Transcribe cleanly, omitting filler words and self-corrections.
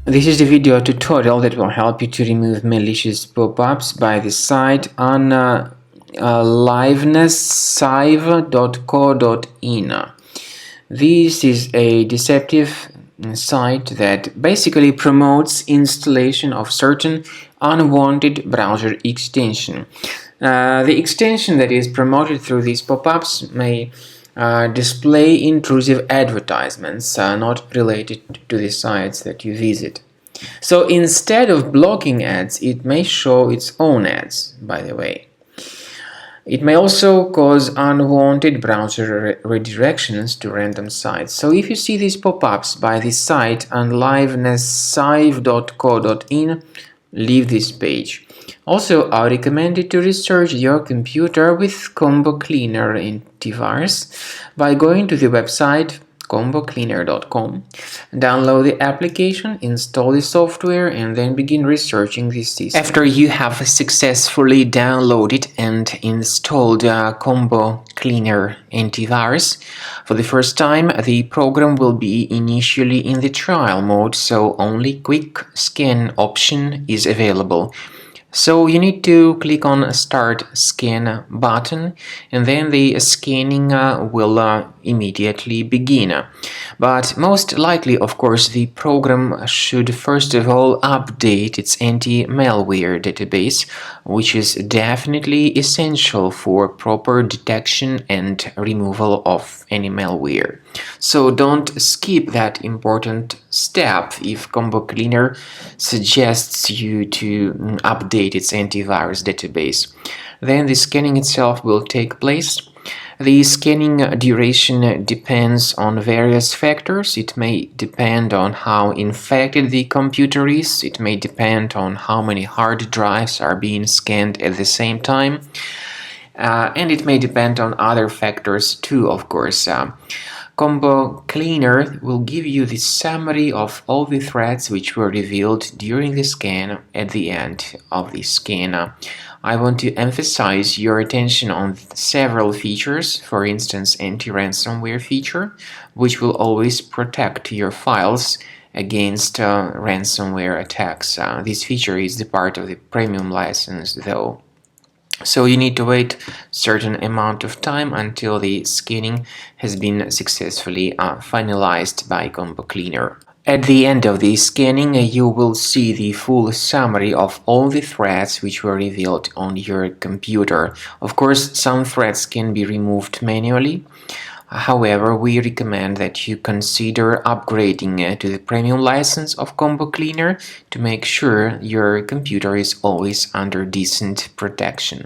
This is the video tutorial that will help you to remove malicious pop-ups by the site on livenesssive.co.in. This is a deceptive site that basically promotes installation of certain unwanted browser extension. The extension that is promoted through these pop-ups may display intrusive advertisements not related to the sites that you visit. So instead of blocking ads, it may show its own ads, by the way. It may also cause unwanted browser redirections to random sites. So if you see these pop-ups by this site on livenesssive.co.in, leave this page. Also, I recommend you to research your computer with Combo Cleaner antivirus by going to the website combocleaner.com, download the application, install the software, and then begin researching this system. After you have successfully downloaded and installed Combo Cleaner antivirus for the first time, the program will be initially in the trial mode, so only quick scan option is available. So you need to click on Start Scan button, and then the scanning will immediately begin. But most likely, of course, the program should first of all update its anti-malware database, which is definitely essential for proper detection and removal of any malware. So don't skip that important step if Combo Cleaner suggests you to update its antivirus database. Then the scanning itself will take place. The scanning duration depends on various factors. It may depend on how infected the computer is. It may depend on how many hard drives are being scanned at the same time. And it may depend on other factors too, of course. Combo Cleaner will give you the summary of all the threats which were revealed during the scan at the end of the scan. I want to emphasize your attention on several features, for instance anti-ransomware feature, which will always protect your files against ransomware attacks. This feature is the part of the premium license though. So you need to wait a certain amount of time until the scanning has been successfully finalized by Combo Cleaner. At the end of the scanning, you will see the full summary of all the threats which were revealed on your computer. Of course, some threats can be removed manually. However, we recommend that you consider upgrading to the premium license of Combo Cleaner to make sure your computer is always under decent protection.